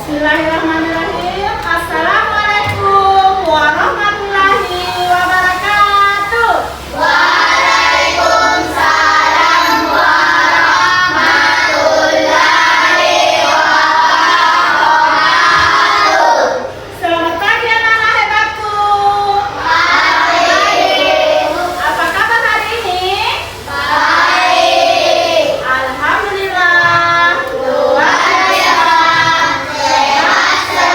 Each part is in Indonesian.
Bismillahirrahmanirrahim. Assalamualaikum warahmatullahi wabarakatuh. Waalaikumsalam warahmatullahi wabarakatuh. Selamat pagi anak-anak hebatku. Baik. Apa kabar hari ini? Baik. Alhamdulillah. Luar biasa. Sehat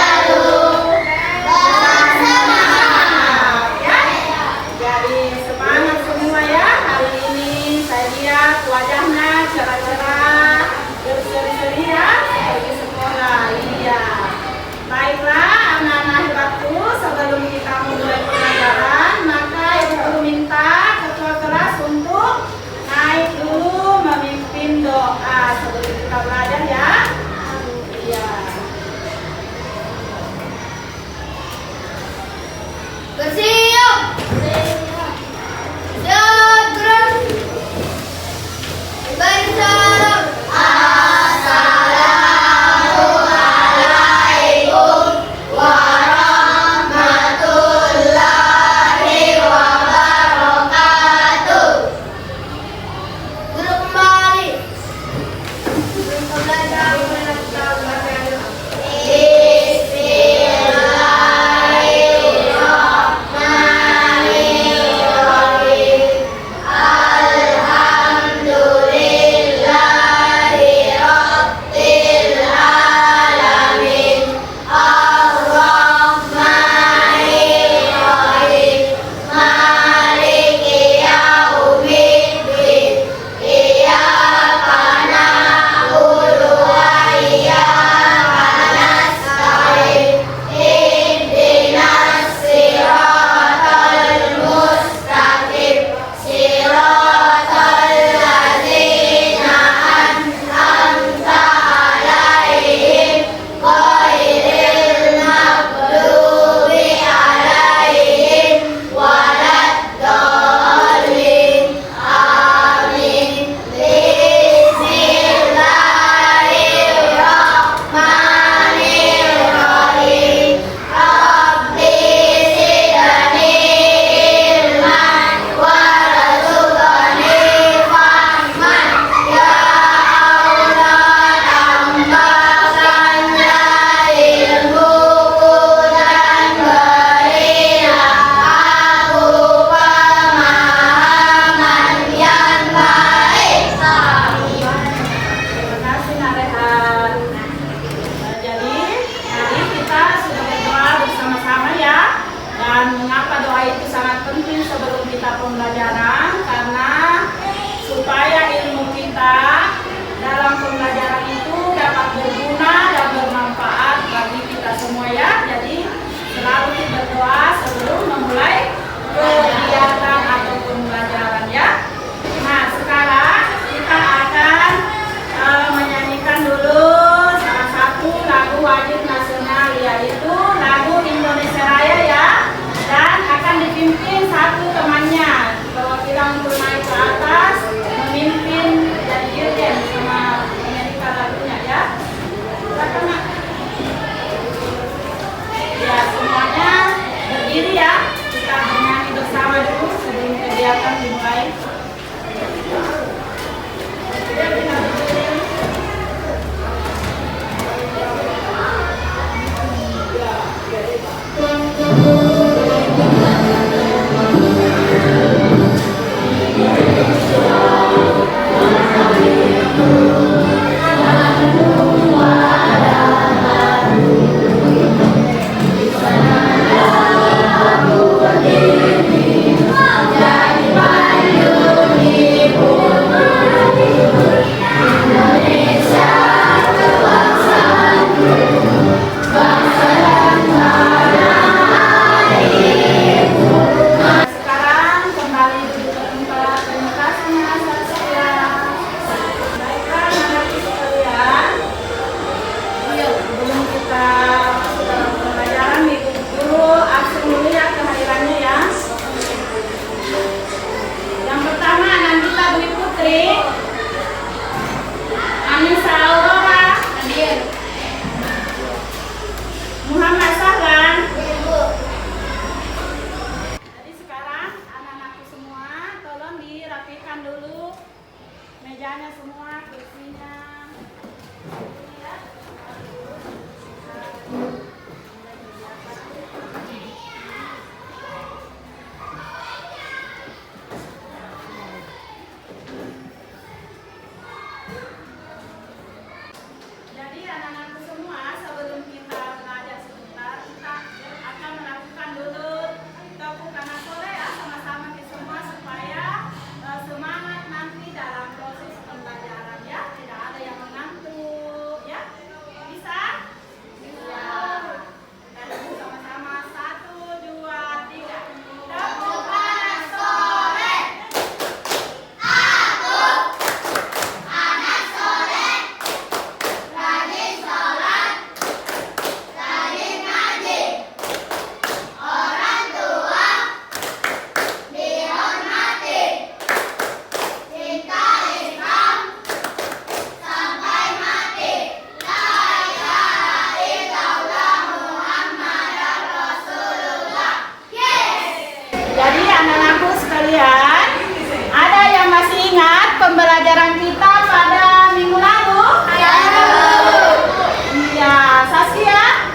pembelajaran kita pada minggu lalu? Iya, Saskia?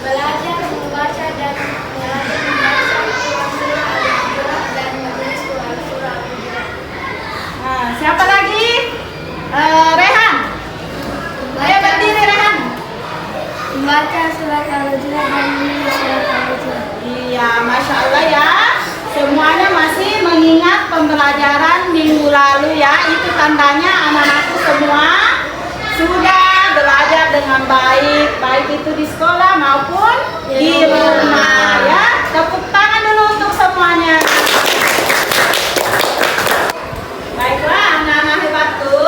Belajar membaca dan belajar membaca surah Al-Hujurat dan menulis surah Al-Hujurat. Nah, siapa lagi? Rehan. Ayo berdiri Rehan. Membaca surat Al-Hujurat dan menulis surat Al-Hujurat. Iya, Masya Allah ya. Semuanya masih mengingat pembelajaran minggu lalu ya. Itu tandanya anak-anakku semua sudah belajar dengan baik. Baik itu di sekolah maupun di rumah ya. Tepuk tangan dulu untuk semuanya. Baiklah anak-anak hebatku.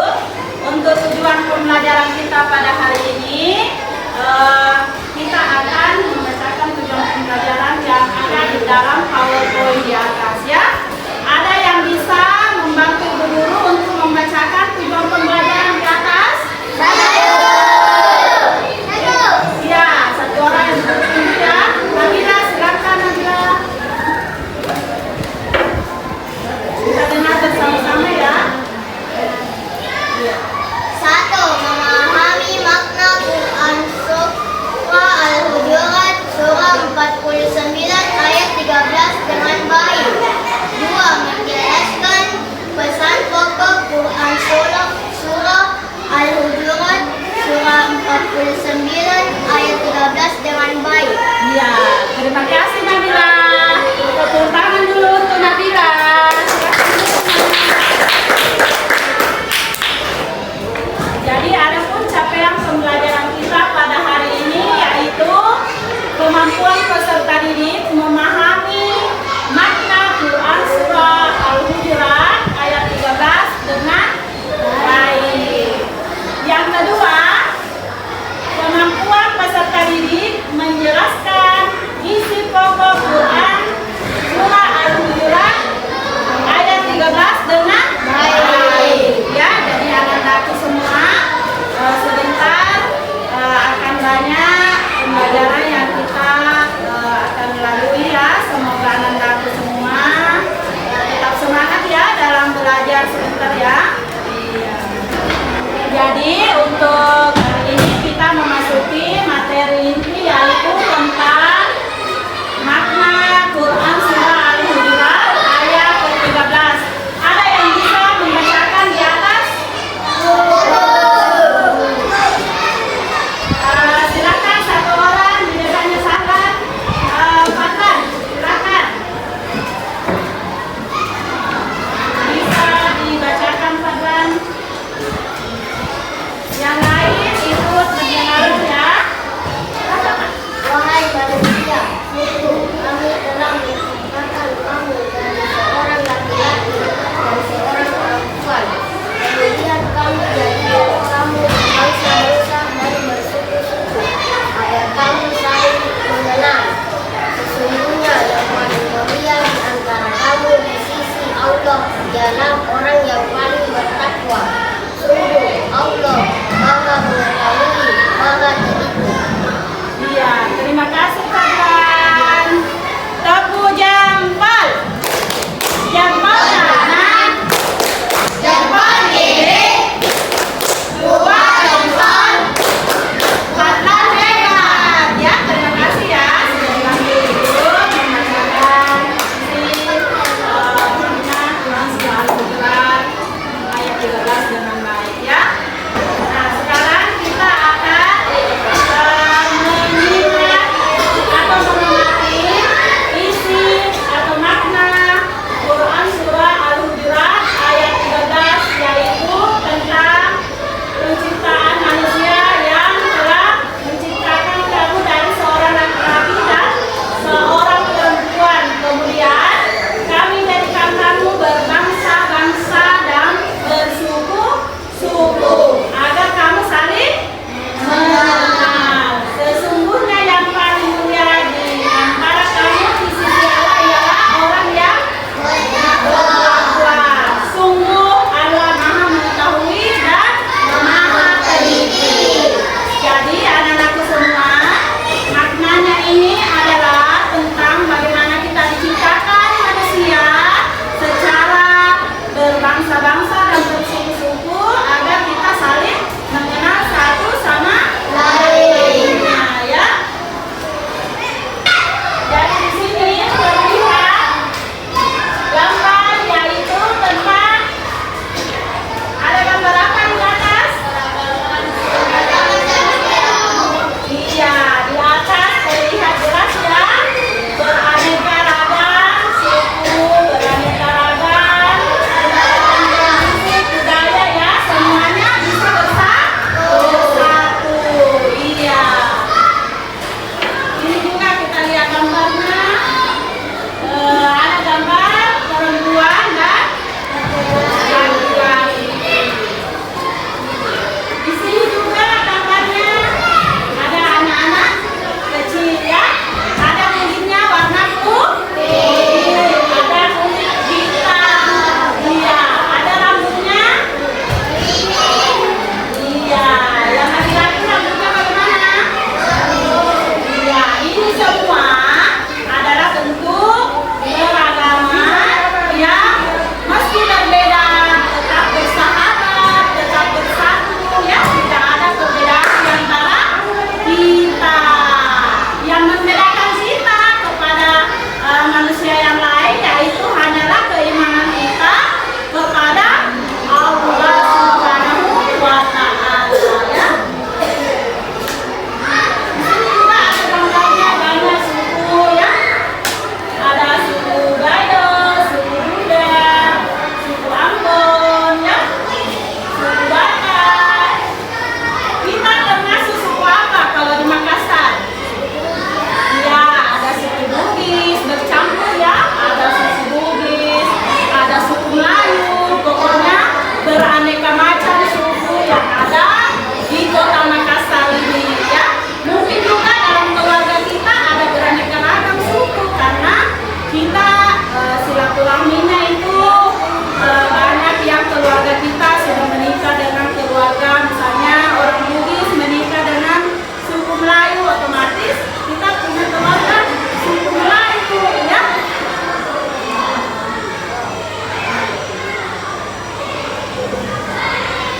Untuk tujuan pembelajaran kita pada hari ini, kita akan membacakan tujuan pembelajaran yang ada di dalam PowerPoint di atas ya. Ada yang bisa membantu guru untuk membacakan tujuan pembelajaran di atas? Ya, satu orang yang bertemu ya. Nabila, silakan Nabila. Kita dengar bersama-sama ya. 1. Memahami makna Quran surah Al-Hujurat surah 49 ayat 13 dengan baik. 2. Menjelaskan pesan pokok Quran surah Al-Hujurat surah 49 ayat 13 dengan baik. Ya, terima kasih Nabila. Tepuk tangan dulu untuk Nabila. Jadi ada pun capaian pembelajaran kita pada hari ini yaitu kemampuan peserta didik memahami makna Quran surah Al-Hujurat ayat 13 dengan baik. Yang kedua, kemampuan peserta didik menjelaskan isi pokok Quran surah Al-Hujurat ayat 13 dengan baik. Ya, jadi anak-anakku semua sebentar akan banyak pembelajaran yang kita akan lalui ya. Semoga anak-anakku semua tetap semangat ya dalam belajar sebentar ya. Jadi untuk hari ini kita memasuki materi inti yaitu tentang makna Quran surah Al-Hujurat ayat ke-13. Ada yang bisa membacakan di atas? Silakan satu orang di depannya Sahlan. Fadlan, silakan. Bisa dibacakan Fadlan. Yang lain Melayu, otomatis kita punya keluarga suku Melayu, ya.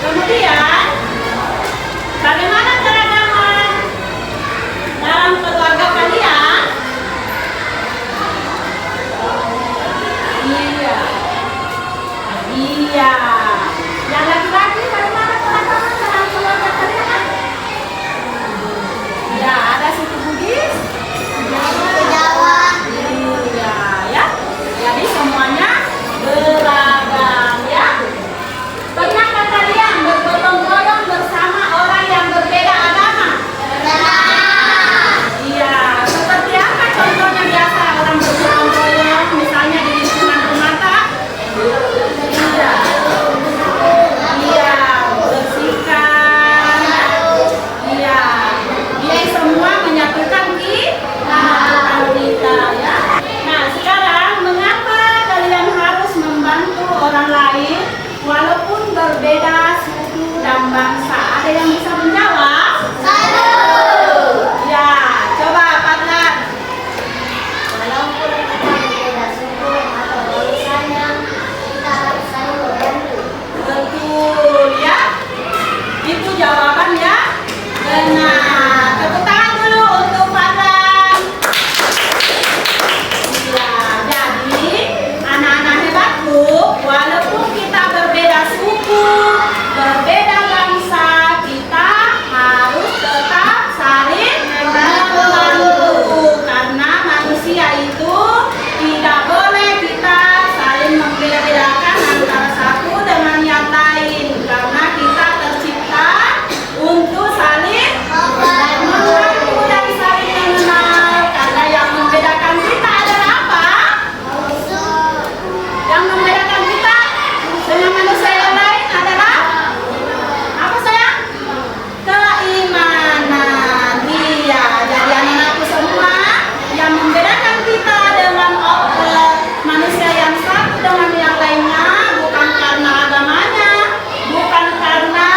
Kemudian, bagaimana keragaman dalam keluarga kalian? Iya, iya. Yang laki-laki bagaimana keragaman dalam keluarga kalian? Ya, ada suku Bugis, Jawa. iya, ya. Jadi semuanya beragam, ya. Pernahkah kalian bergotong royong bersama orang yang berbeda agama? Iya, seperti apa contohnya biasa orang bergotong royong, misalnya di lingkungan rumah tak? Iya, iya, bersihkan, iya, ini semua menyatukan kita, ya. Nah, sekarang mengapa kalian harus membantu orang lain walaupun berbeda suku dan bangsa? Ada yang bisa menjawab? Ya, coba Fadlan. Walaupun kita berbeda suku atau bangsa, kita harus saling membantu. Betul, ya. Itu jawaban ya. Benar. Tepuk tangan dulu untuk Fadlan. Ya, jadi anak-anak hebatku, walaupun kita berbeda suku, berbeda bangsa, kita harus tetap saling membantu. Karena manusia itu tidak boleh kita saling membeda-bedakan antara satu dengan yang lain. Karena kita tercipta untuk saling membantu dan saling mengenal. Karena yang membedakan kita adalah apa? Yang membedakan kita dengan manusia yang lain adalah apa, sayang? Keimanan. Iya, jadi anak-anakku semua, yang membedakan kita dengan manusia yang satu dengan yang lainnya bukan karena agamanya, bukan karena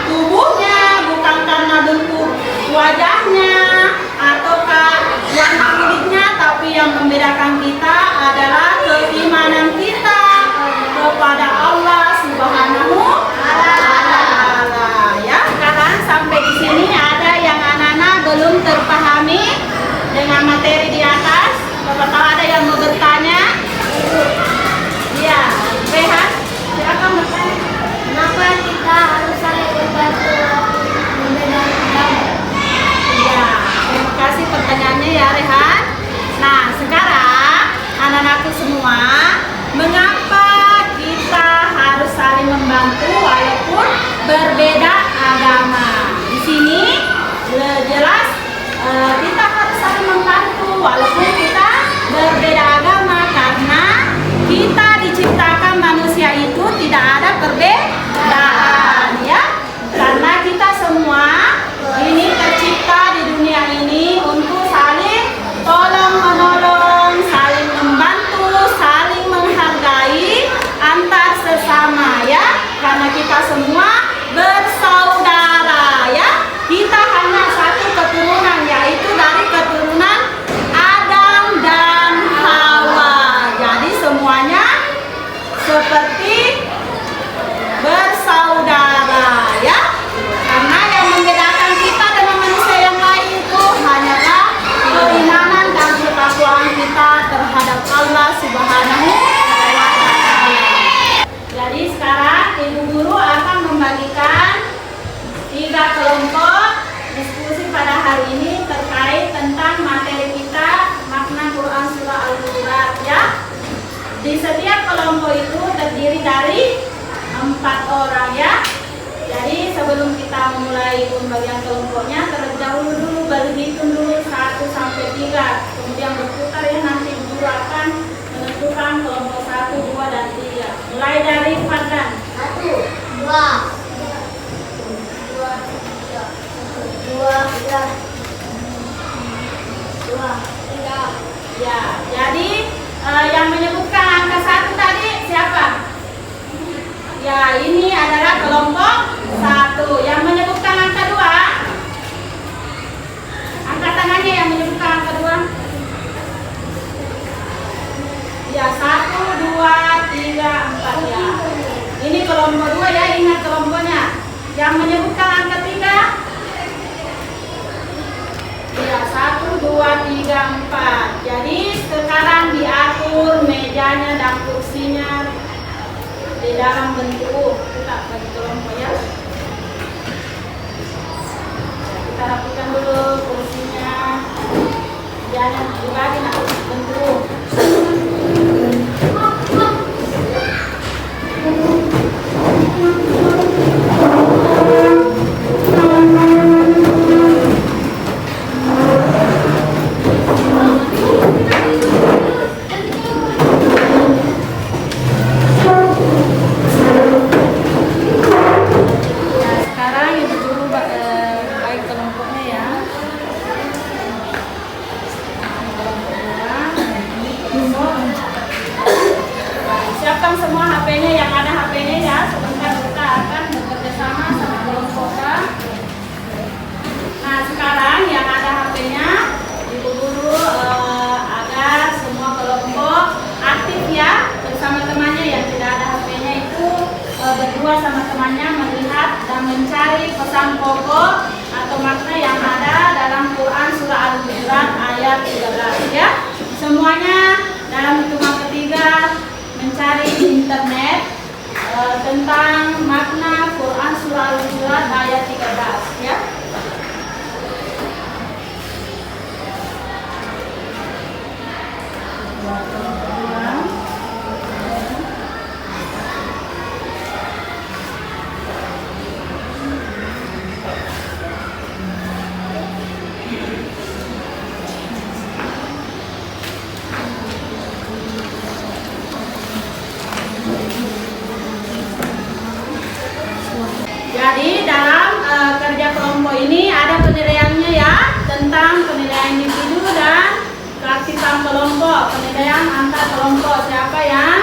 tubuhnya, bukan karena bentuk wajahnya ataukah warna kulitnya, tapi yang membedakan kita adalah keimanan kita kepada Allah Subhanahu wa Ta'ala, ya. Sekarang sampai di sini ada yang anak-anak belum terpahami dengan materi di atas. Bapak tahu ada yang mau bertanya? Iya, Rehan, silakan bertanya. Kenapa kita harus saling membantu walaupun berbeda agama? Iya, terima kasih pertanyaannya ya Rehan. Nah, sekarang anak-anakku semua, mengapa kita harus saling membantu walaupun berbeda agama? Di sini jelas kita harus saling membantu walaupun kita berbeda agama, karena kita diciptakan manusia itu tidak ada perbedaan, ya. Karena kita semua ini tercipta di dunia ini untuk saling tolong menolong, saling membantu, saling menghargai antar sesama, ya. Karena kita semua bersaudara, ya. Kita hanya satu keturunan, yaitu dari keturunan Adam dan Hawa. Jadi semuanya seperti bersaudara, ya. Karena yang membedakan kita dengan manusia yang lain itu hanyalah keimanan dan ketakwaan kita terhadap Allah Subhanahu wa Ta'ala. Jadi sekarang Ibu Guru akan membagikan 3 kelompok diskusi pada hari ini terkait tentang materi kita makna Quran Surah Al-Hujurat, ya. Di setiap kelompok itu terdiri dari 4 orang, ya. Jadi sebelum kita memulai pembagian kelompoknya, terlebih dahulu berhitung dulu 1 sampai 3, kemudian berputar, ya. Nanti guru akan menentukan kelompok 1, 2, dan 3. Mulai dari Fadlan. 1, 2, 3. Ya, jadi yang menyebutkan angka 1 tadi siapa? Ya, ini adalah kelompok 1. Yang menyebutkan angka 2 atau makna yang ada dalam Quran surah Al-Hujurat ayat 13 ya. Semuanya dalam hitungan ketiga mencari di internet tentang makna Quran surah Al-Hujurat ayat 13 ya. Jadi dalam kerja kelompok ini ada penilaiannya ya, tentang penilaian individu dan keaktifan kelompok, penilaian antar kelompok, siapa yang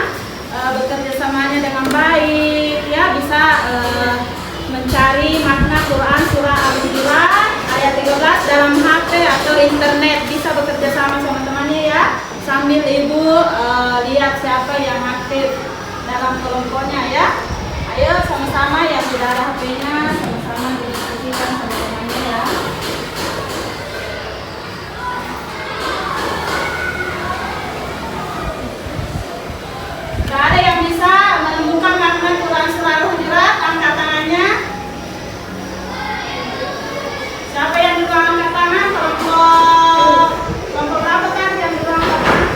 bekerja samanya dengan baik ya, bisa mencari makna Quran surah Al-Hujurat ayat 13 dalam HP atau internet, bisa bekerja sama teman-temannya ya, sambil ibu lihat siapa yang aktif dalam kelompoknya ya. Ayo sama-sama yang sudah ada HP-nya, sama-sama didiskusikan sama temannya ya. Gak ada yang bisa menemukan makna Quran surah Al-Hujurat, angkat tangannya. Siapa yang dulu angkat tangan? Kelompok berapa kan yang dulu angkat tangan?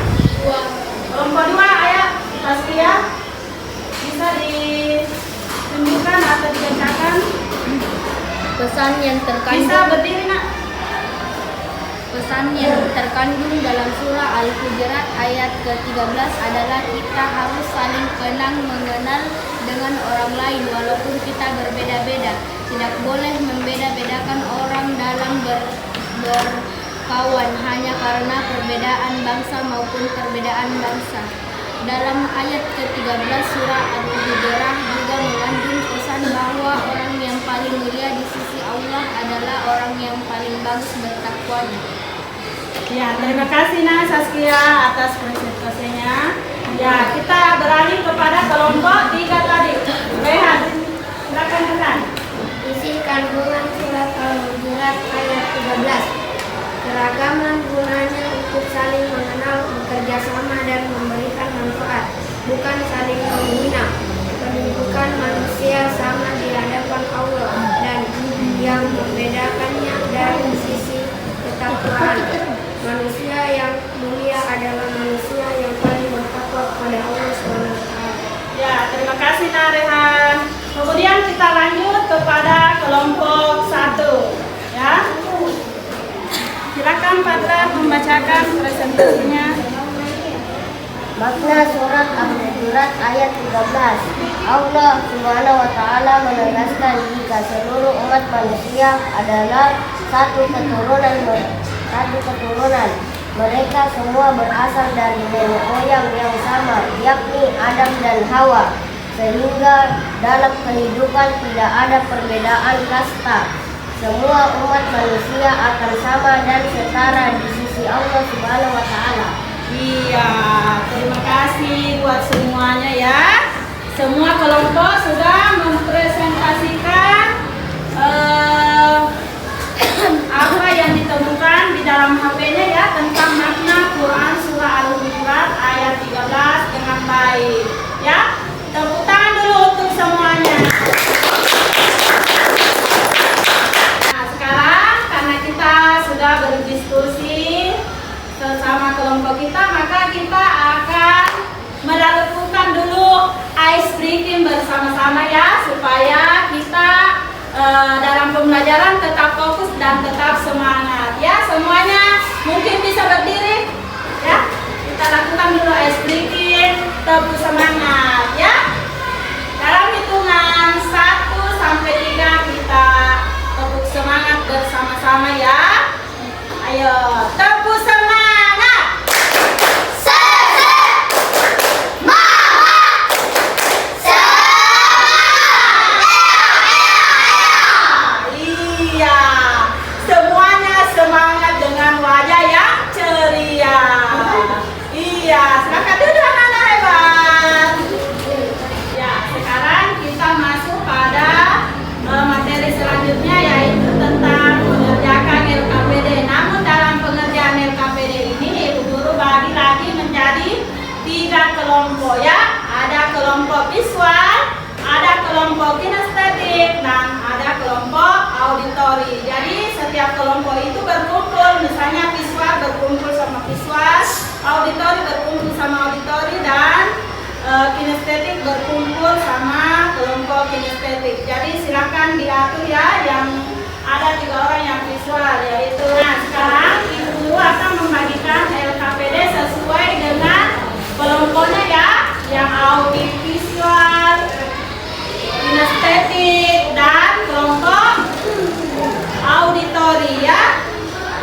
Kelompok 2, ayo Taskia. Bisa ditunjukkan atau dibacakan? Pesan yang terkandung. Bisa berdiri nak. Pesan yang terkandung dalam surah Al-Hujurat ayat ke-13 adalah kita harus saling kenal mengenal dengan orang lain walaupun kita berbeda-beda. Tidak boleh membeda-bedakan orang dalam berkawan hanya karena perbedaan bangsa maupun perbedaan bangsa. Dalam ayat ke-13 surah Al-Hujurat juga mengandung pesan bahwa orang yang paling mulia di sisi Allah adalah orang yang paling bagus bertakwanya. Ya, terima kasih Nak Saskia atas presentasinya. Ya, kita beralih kepada kelompok 3 tadi. Rehan, silakan Rehan. Isi kandungan surat Al-Hujurat ayat 13. Keragaman gunanya untuk saling mengenal, bekerja sama dan memberikan manfaat, bukan saling menghina. Menunjukkan manusia sama di hadapan Allah dan yang membedakannya dari sisi ketakwaan. Manusia yang mulia adalah manusia yang paling bertakwa kepada Allah SWT. Ya, terima kasih Nak Rehan. Kemudian kita lanjut kepada kelompok 1. Ya. Silakan Fadlan membacakan presentasinya. Makna surat Al-Hujurat ayat 13. Allah Subhanahu wa taala menegaskan jika seluruh umat manusia adalah satu keturunan. Mereka semua berasal dari nenek moyang yang sama, yakni Adam dan Hawa. Sehingga dalam kehidupan tidak ada perbedaan kasta. Semua umat manusia akan sama dan setara di sisi Allah Subhanahu wa taala. Iya, terima kasih buat semuanya ya. Semua kelompok sudah mempresentasikan apa yang ditemukan di dalam HP-nya ya, tentang makna Quran surah Al-Hujurat ayat 13 dengan baik. Ya, tepuk tangan dulu untuk semuanya. Nah, sekarang karena kita sudah berdiskusi bersama kelompok kita, maka kita akan melakukan dulu ice breaking bersama-sama ya, supaya kita dalam pembelajaran tetap fokus dan tetap semangat ya. Semuanya mungkin bisa berdiri ya. Kita lakukan dulu ice breaking, tepuk semangat ya. Dalam hitungan 1 sampai 3 kita tepuk semangat bersama-sama ya. Ayo, tepuk semangat. Iya, silakan duduk anak-anak hebat. Ya, sekarang kita masuk pada materi selanjutnya, yaitu dan ada kelompok auditori. Jadi setiap kelompok itu berkumpul, misalnya visual berkumpul sama visual, auditori berkumpul sama auditori, dan kinestetik berkumpul sama kelompok kinestetik. Jadi silakan diatur ya, yang ada 3 orang yang visual yaitu. Nah, sekarang ibu guru akan membagikan LKPD sesuai dengan kelompoknya ya, yang audit visual, kinestetik, dan kelompok auditori ya.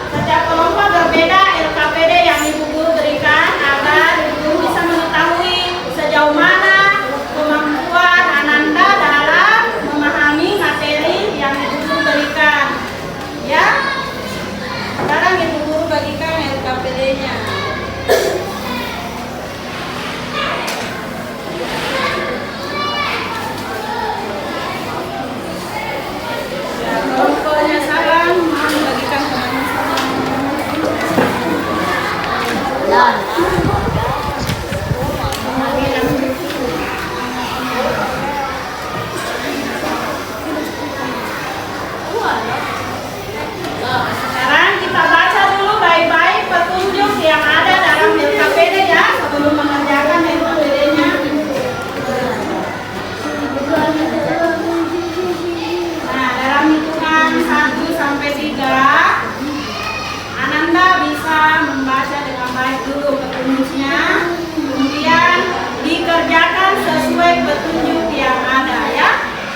Setiap kelompok berbeda LKPD yang ibu guru berikan agar ibu guru bisa mengetahui sejauh mana kemampuan Ananda dalam memahami materi yang ibu guru berikan ya. Sekarang ibu guru bagikan LKPD-nya. Kelompoknya salam bagikan teman-teman. Sekarang kita baca dulu baik-baik petunjuk yang ada dalam LKPD ya, sebelum mengerjakan LKPD-nya. Nah, dalam hitungan 1 sampai 3, Ananda bisa membaca dengan baik dulu petunjuknya, kemudian dikerjakan sesuai petunjuk yang ada ya.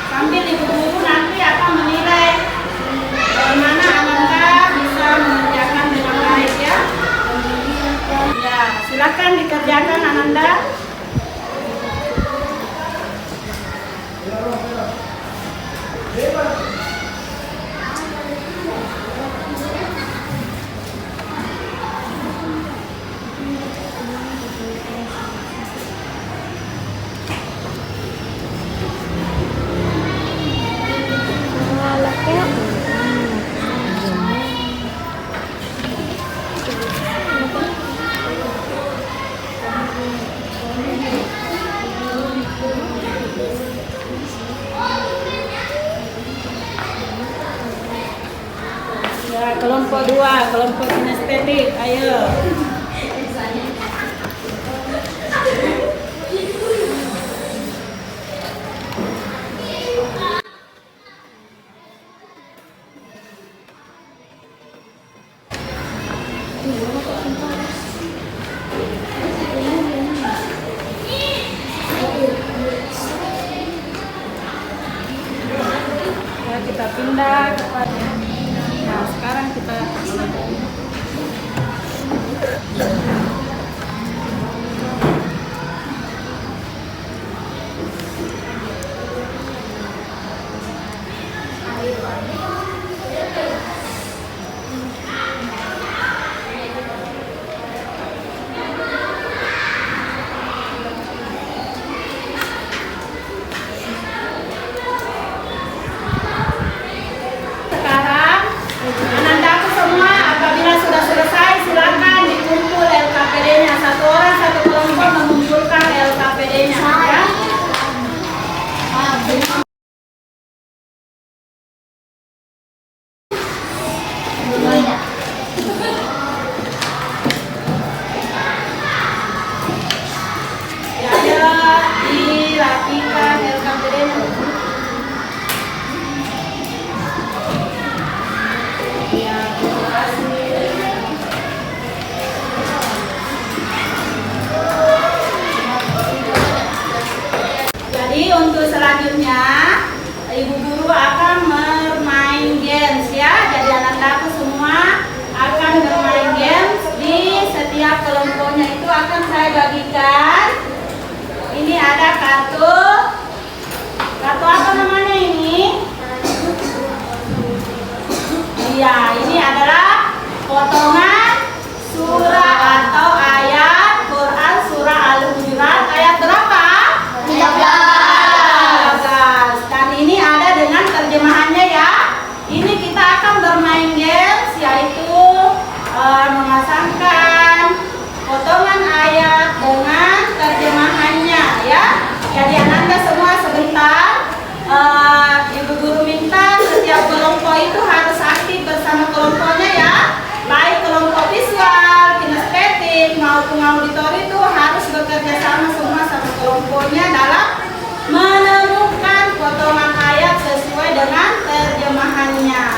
Sambil ibu guru nanti akan menilai bagaimana Ananda bisa mengerjakan dengan baik ya. Ya, silakan dikerjakan Ananda. Ya, kelompok 2, kelompok kinestetik, ayo. Ya, kita pindah kepada. Nah, sekarang kita untuk selanjutnya ibu guru akan bermain games ya. Jadi anak-anakku semua akan bermain games. Di setiap kelompoknya itu akan saya bagikan. Ini ada kartu apa namanya ini? Iya, ini adalah potongan surah atau ayat Quran surah Al-Hujurat ayat berapa? 13. Dan ini ada dengan terjemahannya ya. Ini kita akan bermain games, yaitu memasangkan potongan ayat dengan terjemahannya ya. Jadi anak-anak semua sebentar ibu guru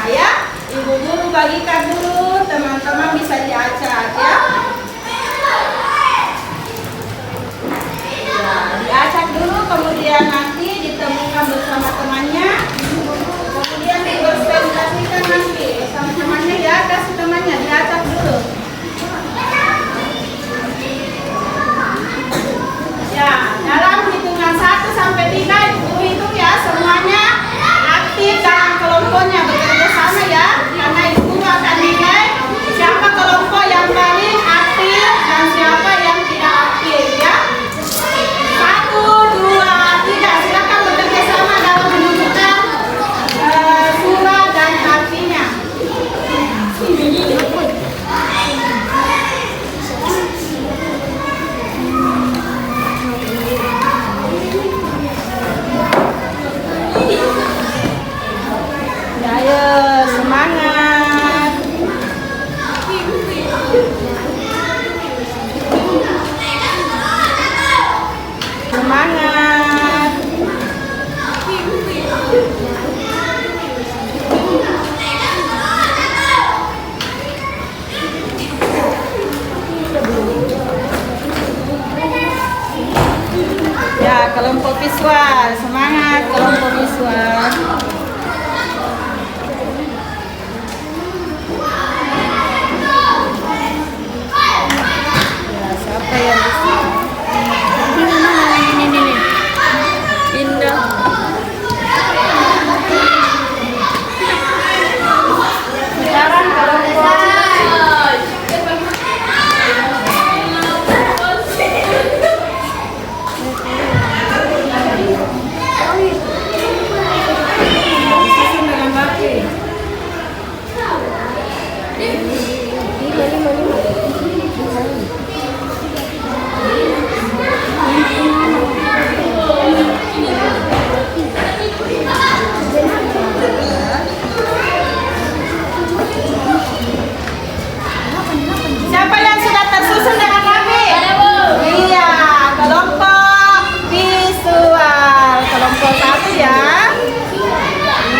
ya. Ibu guru bagikan dulu, teman-teman bisa diacak ya. Ya, diacak dulu, kemudian nanti ditemukan bersama temannya. Kemudian dipresentasikan nanti bersama temannya ya, kasih temannya diacak dulu. Ya, dalam hitungan 1 sampai 3 ibu hitung ya, semuanya aktif dalam kelompoknya, bekerja sama ya, karena ibu guru akan nilai siapa kelompok yang paling aktif dan siapa yang tidak aktif ya. 1, 2, 3, silakan bekerja sama dalam menunjukkan surah dan artinya. Ayo semangat. Semangat. Ya, kelompok visual, semangat kelompok visual. Siapa yang bisa? Ini. Indah. Sekarang kelompok siapa yang sudah tersusun dengan rapi? Iya, kelompok visual, kelompok 1 ya.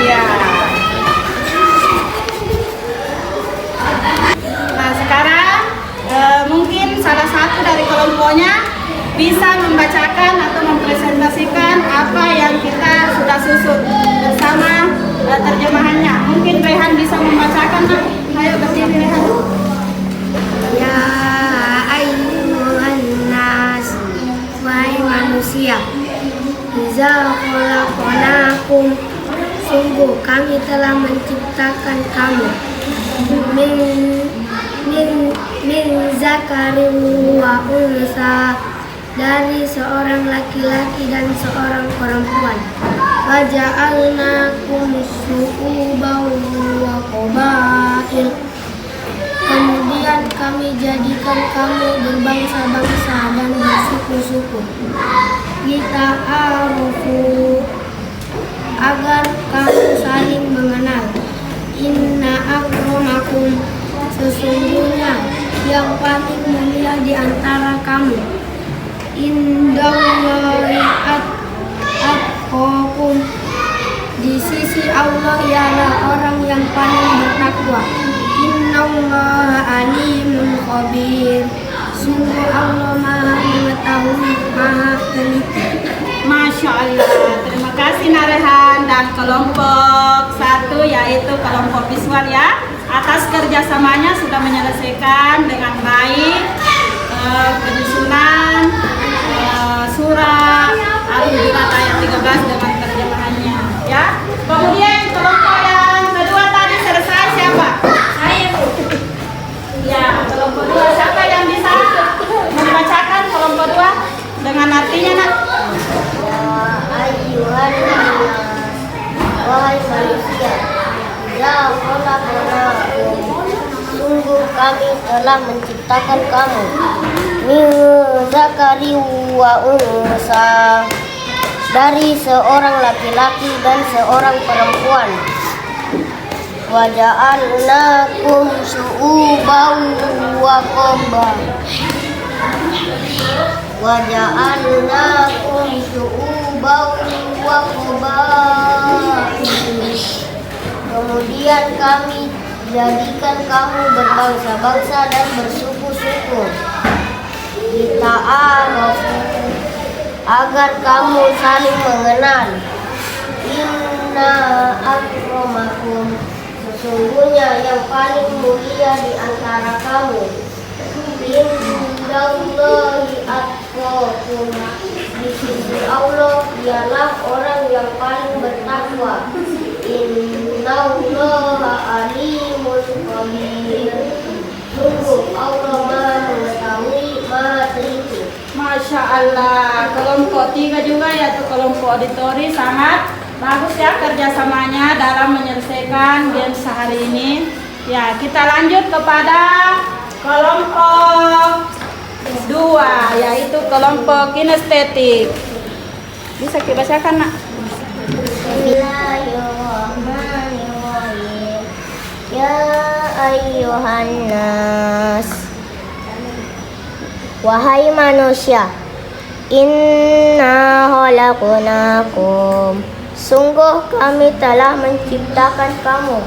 Iya. Nah sekarang mungkin salah satu dari kelompoknya bisa membacakan atau mempresentasikan apa yang kita sudah susun bersama terjemahannya. Mungkin Rehan bisa membacakan, Nak. Ayo berdiri Rehan. Ya ayyuhan nas, wahai manusia, iza khalaqnakum, sungguh kami telah menciptakan kamu min zakarin wa unsa, dari seorang laki-laki dan seorang perempuan. Wa ja'alnakum syu'uban wa qabail, kemudian kami jadikan kamu berbangsa-bangsa dan bersuku-suku. Kita arufu, agar kamu saling mengenal. Inna akramakum, sesungguhnya yang paling mulia di antara kamu, indallahi atqakum, di sisi Allah ialah orang yang paling bertakwa. Innallaha alimun khabir, sungguh Allah Maha mengetahui, Maha teliti. Masya Allah, terima kasih Narehan dan kelompok 1 yaitu kelompok visual ya, atas kerjasamanya sudah menyelesaikan dengan baik penyusunan surah Al-Hujurat ayat 13 dengan terjemahannya ya. Kemudian kelompok yang kedua tadi selesai siapa? Saya Bu. Ya, kelompok 2 siapa yang bisa membacakan kelompok 2 dengan artinya Nak? Ayyuhan nas, wahai manusia, ya khalaqnakum, sungguh kami telah menciptakan kamu min zakari wa unsa, dari seorang laki-laki dan seorang perempuan. Wa ja'alnakum syu'uban wa qabail, wa ja'alnakum syu'uban wa qabail, Kemudian kami jadikan kamu berbangsa-bangsa dan bersuku-suku. Lita'arafu, agar kamu saling mengenal. Inna akramakum, sesungguhnya yang paling mulia di antara kamu. Indallahi atqakum, di sisi Allah ialah orang yang paling bertakwa. Innallaha alimul khabir, sungguh Allah Maha mengetahui, Maha teliti. Masya Allah, kelompok 3 juga yaitu kelompok auditori sangat bagus ya kerjasamanya dalam menyelesaikan games hari ini. Ya, kita lanjut kepada kelompok 2 yaitu kelompok kinestetik. Bisa dibacakan, Nak? Bismillahirrahmanirrahim. Ya ayyuhan nas, wahai manusia, inna khalaqnakum, sungguh kami telah menciptakan kamu,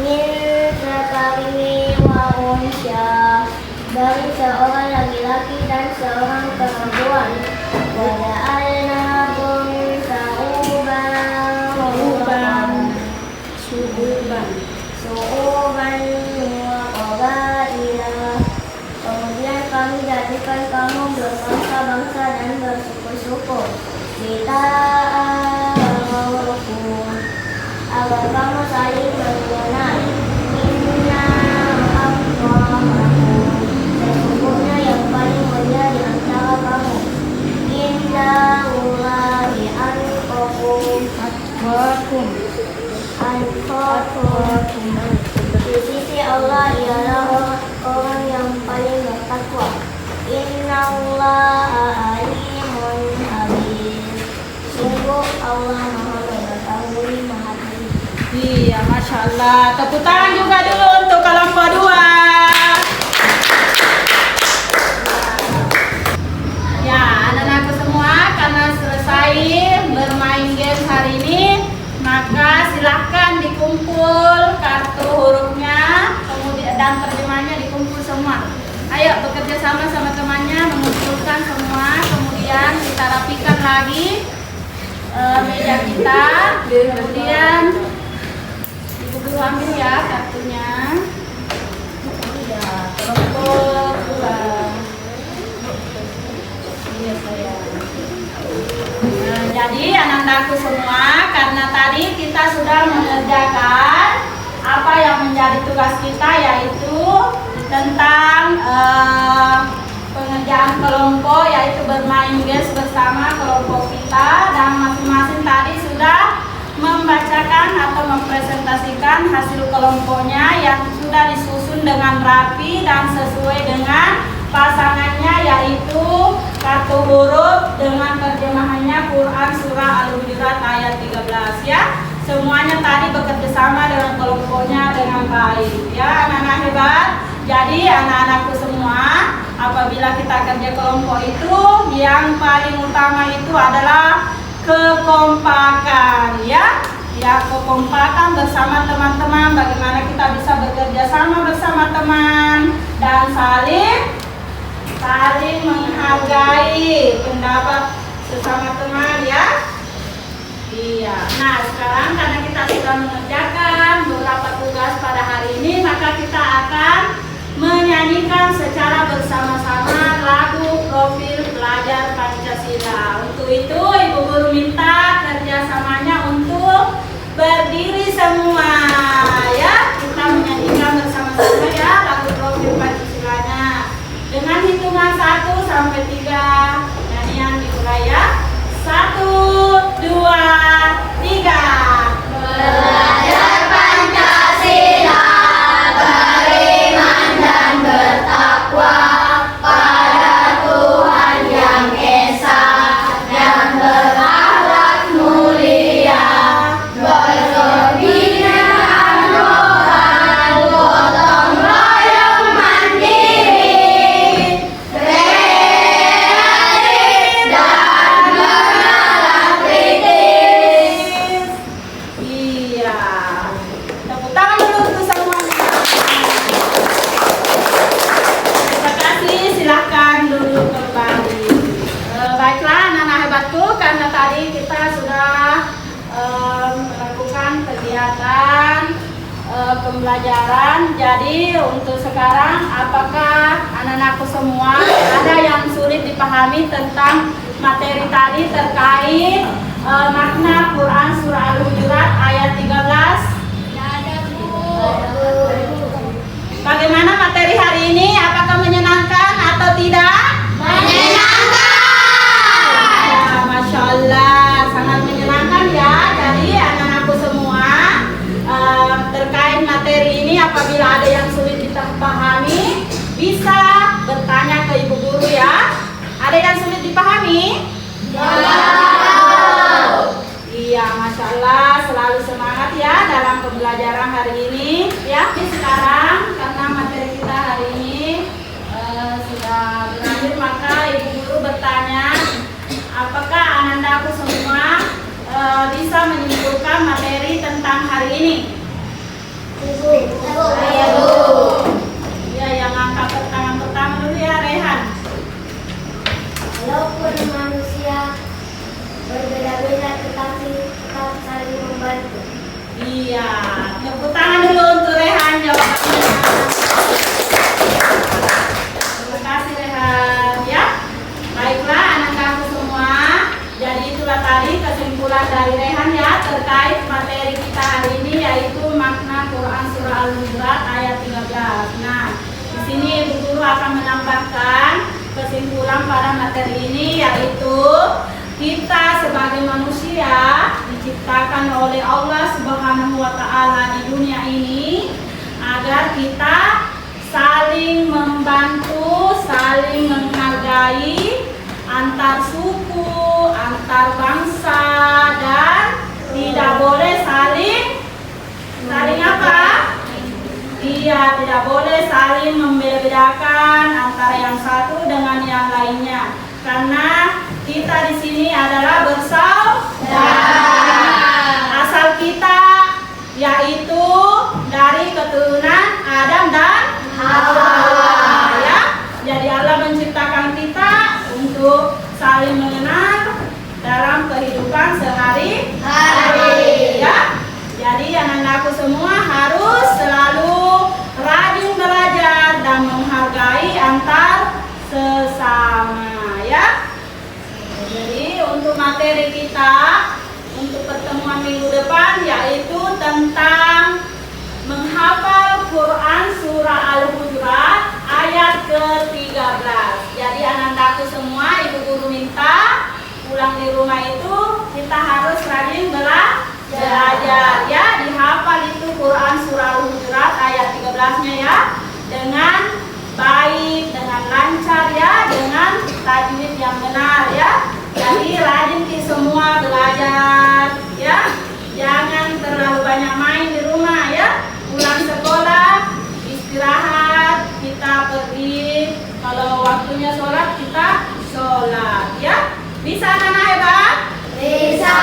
min dzakarin wa unsya, dari seorang laki-laki dan seorang perempuan. Wa ja'alnakum syu'uban wa qabaila, kemudian kami jadikan kamu berbangsa-bangsa dan bersuku-suku. Lita'arafu, agar kamu saling mengenal. Inna akramakum, sesungguhnya yang paling mulia di antara kamu. Innallahi atqakum, di sisi Allah ialah orang yang paling bertakwa. Innallaha alimun habir, sungguh Allah Maha mengetahui, Maha teliti. Iya, Masya Allah. Tepuk tangan juga dulu untuk kelompok 2. Ya, anak-anakku semua, karena selesai bermain game hari ini, maka silahkan dikumpul kartu hurufnya, kemudian dan terjemahnya dikumpul semua. Ayo bekerja sama sama temannya mengumpulkan semua, kemudian kita rapikan lagi meja kita, kemudian ibu ambil ya kartunya. Ya, kelompok 2. Iya sayang. Nah, jadi anak-anakku semua, karena tadi kita sudah mengerjakan apa yang menjadi tugas kita, yaitu tentang pengerjaan kelompok, yaitu bermain games bersama kelompok kita, dan masing-masing tadi sudah membacakan atau mempresentasikan hasil kelompoknya yang sudah disusun dengan rapi dan sesuai dengan pasangannya, yaitu kartu huruf dengan terjemahannya Quran Surah Al-Hujurat ayat 13 ya. Semuanya tadi bekerja sama dengan kelompoknya dengan baik ya, anak-anak hebat. Jadi anak-anakku semua, apabila kita kerja kelompok itu yang paling utama itu adalah kekompakan ya. Ya, kekompakan bersama teman-teman, bagaimana kita bisa bekerja sama bersama teman dan saling menghargai pendapat sesama teman ya. Iya. Nah, sekarang karena kita sudah mengerjakan beberapa tugas pada hari ini, maka kita akan menyanyikan secara bersama-sama lagu Profil Pelajar Pancasila. Untuk itu Ibu Guru minta kerjasamanya untuk berdiri semua ya. Kita menyanyikan bersama-sama ya lagu Profil Pancasilanya. Dengan hitungan 1 sampai 3 nyanyian dimulai ya. 1, 2, 3. Belajar Pancasila, beriman dan bertakwa pada Tuhan Yang Esa dan berakhlak mulia, pembelajaran. Jadi untuk sekarang, apakah anak-anakku semua ada yang sulit dipahami tentang materi tadi terkait makna Quran surah Al-Hujurat ayat 13? Bagaimana materi hari ini? Apakah menyenangkan atau tidak? Menyenangkan! Ya, Masya Allah, sangat menyenangkan ya. Jadi anak-anakku semua, terkait materi ini apabila ada yang sulit kita pahami, bisa bertanya ke ibu guru ya. Ada yang sulit dipahami? Iya, Masya Allah, selalu semangat ya dalam pembelajaran hari ini ya. Sekarang karena materi kita hari ini sudah berakhir, maka ibu guru bertanya, apakah anandaku semua bisa menyimpulkan materi tentang hari ini? Ya, yang angkat tangan pertama dulu ya, Rehan. Walaupun manusia berbeda-beda tetapi tetap saling membantu. Iya, tepuk tangan dulu untuk Rehan jawabannya. Terima kasih Rehan ya. Baiklah anak-anakku semua, jadi itulah tadi kesimpulan dari Rehan ya terkait materi kita hari ini, yaitu makna Quran surah Al-Hujurat ayat 13. Nah, di sini Ibu Guru akan menambahkan kesimpulan pada materi ini, yaitu kita sebagai manusia diciptakan oleh Allah Subhanahu wa Ta'ala di dunia ini agar kita saling membantu, saling menghargai antar suku, antar bangsa, dan tidak boleh saling apa? Iya, tidak boleh saling membeda-bedakan antara yang satu dengan yang lainnya. Karena kita di sini adalah bersaudara. Asal kita yaitu dari keturunan Adam dan Hawa. Ya, jadi Allah menciptakan kita untuk saling mengenal dalam kehidupan sehari-hari. Ya, jadi anak-anakku semua harus selalu rajin belajar dan menghargai antar sesama ya. Jadi untuk materi kita untuk pertemuan minggu depan yaitu tentang menghafal Quran surah Al-Hujurat ayat ke-13. Jadi anak-anakku semua, ibu guru minta pulang di rumah itu kita harus rajin belajar ya, dihafal itu Quran surah Al-Hujurat ayat 13-nya ya, dengan baik, dengan lancar ya, dengan tajwid yang benar ya. Jadi rajin kita semua belajar ya, jangan terlalu banyak main di rumah ya. Pulang sekolah istirahat, kita pergi, kalau waktunya sholat kita sholat ya. Bisa anak-anak hebat? Bisa.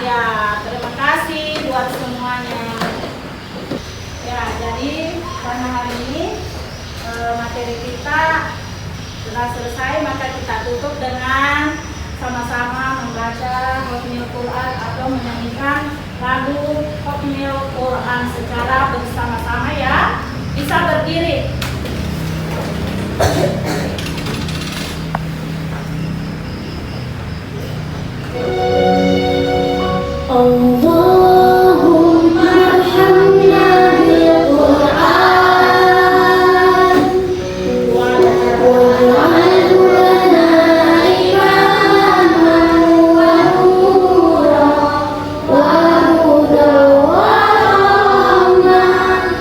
Iya, terima kasih buat semuanya ya. Jadi karena hari ini materi kita telah selesai, maka kita tutup dengan sama-sama membaca Hotmil Quran atau menyanyikan lagu Hotmil Quran secara bersama-sama ya. Bisa berdiri. Allahumma arhamna bil Quran waj'alhu lana imaman wa nuran wa hudan wa rahmah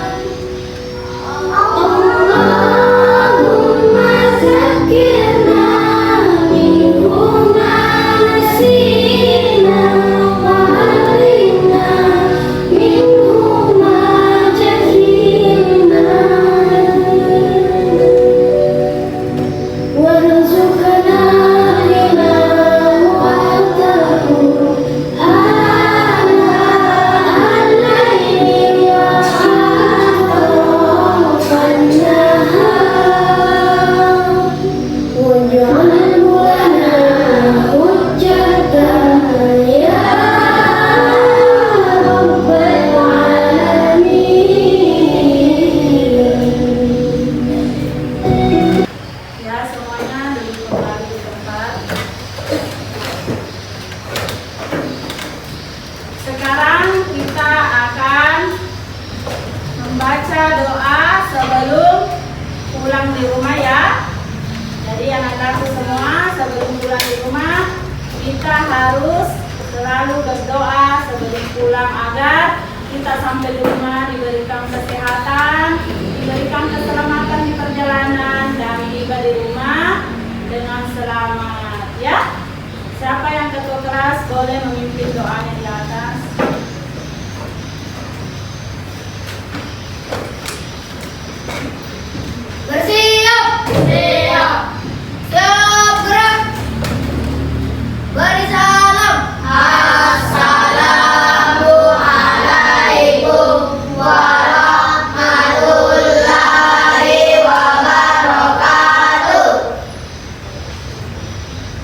membaca doa sebelum pulang di rumah ya. Jadi anak-anakku semua, sebelum pulang di rumah kita harus selalu berdoa sebelum pulang agar kita sampai di rumah diberikan kesehatan, diberikan keselamatan di perjalanan dan tiba di rumah dengan selamat ya. Siapa yang ketua kelas boleh memimpin doanya di atas. Bersiap. Siap. Siap gerak. Beri salam. Assalamualaikum warahmatullahi wabarakatuh.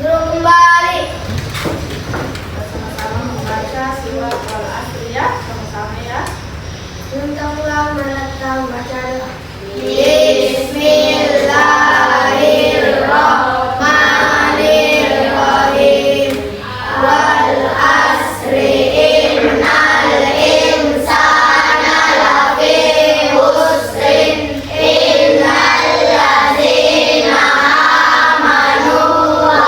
Duduk kembali. Sama-sama membaca surat Al-Asr ya, sama-sama ya. Untuk ulang kita membaca doa. Bismillahirrahmanirrahim. Wal asri innal insana lafi khusrin illal ladzina amanu wa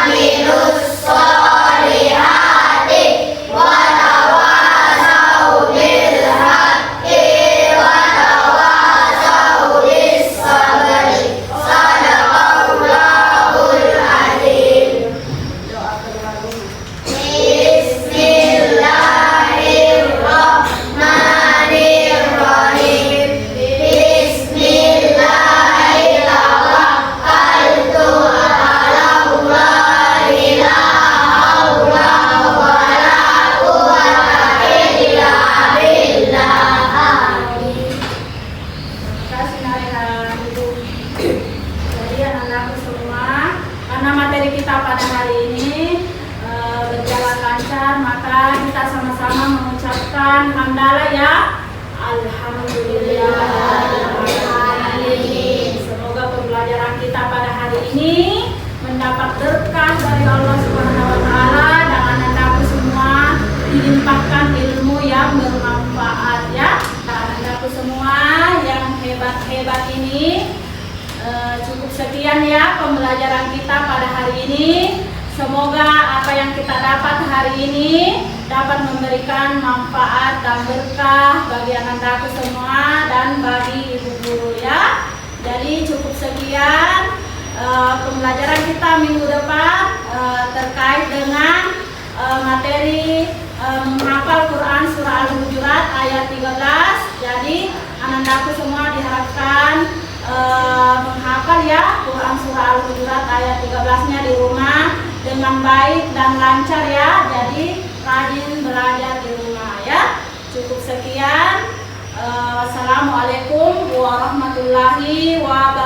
amilus sholihati wa tawasau bil haqqi wa tawasau bis sabri. Sadaqallahul azim. Doa kedua dulu. Bismillahirrahmanirrahim. Bismillahirrahmanirrahim. Allahi la haula wa la quwwata illa billah. Amin. Kasih Naihan Ibu. Jadi anak-anakku semua, karena materi kita pada hari ini berjalan lancar, maka kita sama-sama mengucapkan hamdalah ya. Alhamdulillahirrahmanirrahim. Semoga pembelajaran kita pada hari ini mendapat berkah dari Allah Subhanahu wa taala dan anak-anakku semua dilimpahkan ilmu yang bermanfaat ya. Anak-anakku semua yang hebat-hebat ini, cukup sekian ya pembelajaran kita pada hari ini. Semoga apa yang kita dapat hari ini dapat memberikan manfaat dan berkah bagi anak-anakku semua dan bagi ibu guru ya. Jadi cukup sekian pembelajaran kita minggu depan terkait dengan materi menghafal Quran surah Al-Hujurat ayat 13. Jadi anak-anakku semua diharapkan menghafal ya Quran surah Al-Hujurat ayat 13-nya di rumah dengan baik dan lancar ya. Jadi rajin belajar di rumah ya. Cukup sekian. Wassalamualaikum warahmatullahi wabarakatuh.